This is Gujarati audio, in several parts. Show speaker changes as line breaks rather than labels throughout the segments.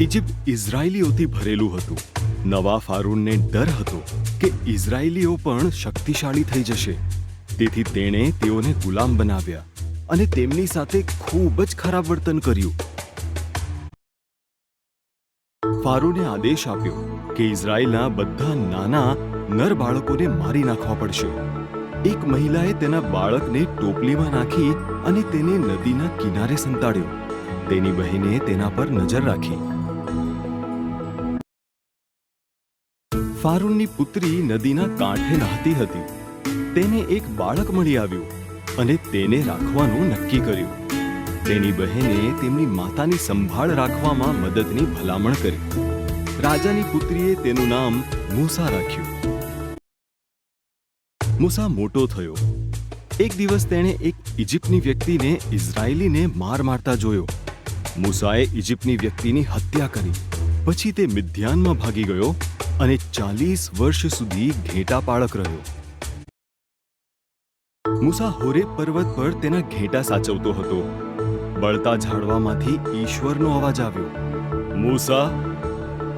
ઇજિપ્ત ઇઝરાયલીઓથી ભરેલું હતું. નવા ફારૂનને ડર હતો કે ઇઝરાયલીઓ પણ શક્તિશાળી થઈ જશે. તેથી તેણે તેઓને ગુલામ બનાવ્યા અને તેમની સાથે ખૂબ જ ખરાબ વર્તન કર્યું. ફારૂને આદેશ આપ્યો કે ઇઝરાયલના બધા નાના નર બાળકોને મારી નાખવા પડશે. એક મહિલાએ તેના બાળકને ટોપલીમાં નાખી અને તેને નદીના કિનારે સંતાડ્યો. તેની બહેને તેના પર નજર રાખી. ફારૂનની પુત્રી નદીના કાંઠે નહાતી હતી. તેને એક બાળક મળી આવ્યું અને તેને રાખવાનું નક્કી કર્યું. તેની બહેને તેમની માતાની સંભાળ રાખવામાં મદદની ભલામણ કરી. રાજાની પુત્રીએ તેનું નામ મૂસા રાખ્યું. મૂસા મોટો થયો. એક દિવસ તેણે એક ઇજિપ્તની વ્યક્તિને ઇઝરાયલીને માર મારતા જોયો. મૂસાએ ઇજિપ્તની વ્યક્તિની હત્યા કરી. પછી તે મિદ્યાનમાં ભાગી ગયો અને 40 વર્ષ સુધી ઘેટા પાળક રહ્યો. મૂસા હોરેબ પર્વત પર તેના ઘેટા સાચવતો હતો. બળતા ઝાડવામાંથી ઈશ્વરનો અવાજ આવ્યો. મૂસા,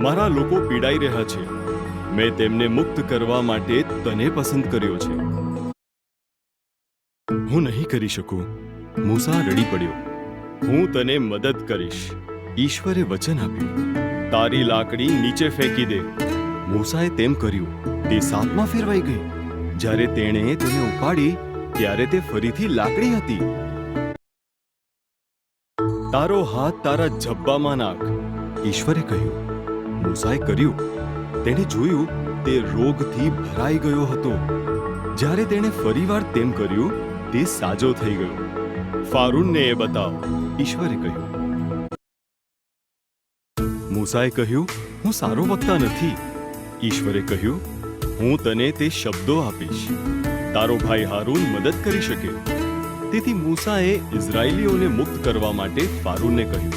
મારા લોકો પીડાઈ રહ્યા છે. મેં તેમને મુક્ત કરવા માટે તને પસંદ કર્યો છે. હું નહીં કરી શકું. મૂસા રડી પડ્યો. હું તને મદદ કરીશ. ઈશ્વરે વચન આપ્યું, તારી લાકડી નીચે ફેંકી દે. મૂસાએ તેમ કર્યું. તે 7માં ફેરવાઈ ગઈ. જ્યારે તેણે તેને ઉપાડી ત્યારે તે ફરીથી લાકડી હતી. તારો હાથ તારા જબ્બામાં નાખ, ઈશ્વરે કહ્યું. મૂસાએ કર્યું. તેણે જોયું તે રોગથી ભરાઈ ગયો હતો. જ્યારે તેણે ફરીવાર તેમ કર્યું, તે સાજો થઈ ગયો. ફારૂનને એ બતાવ, ઈશ્વરે કહ્યું. મૂસાએ કહ્યું, હું સારો વક્તા નથી. ઈશ્વરે કહ્યું, હું તને તે શબ્દો આપીશ. તારો ભાઈ હારૂન મદદ કરી શકે. તેથી મૂસાએ ઇઝરાયલીઓને મુક્ત કરવા માટે ફારૂનને કહ્યું.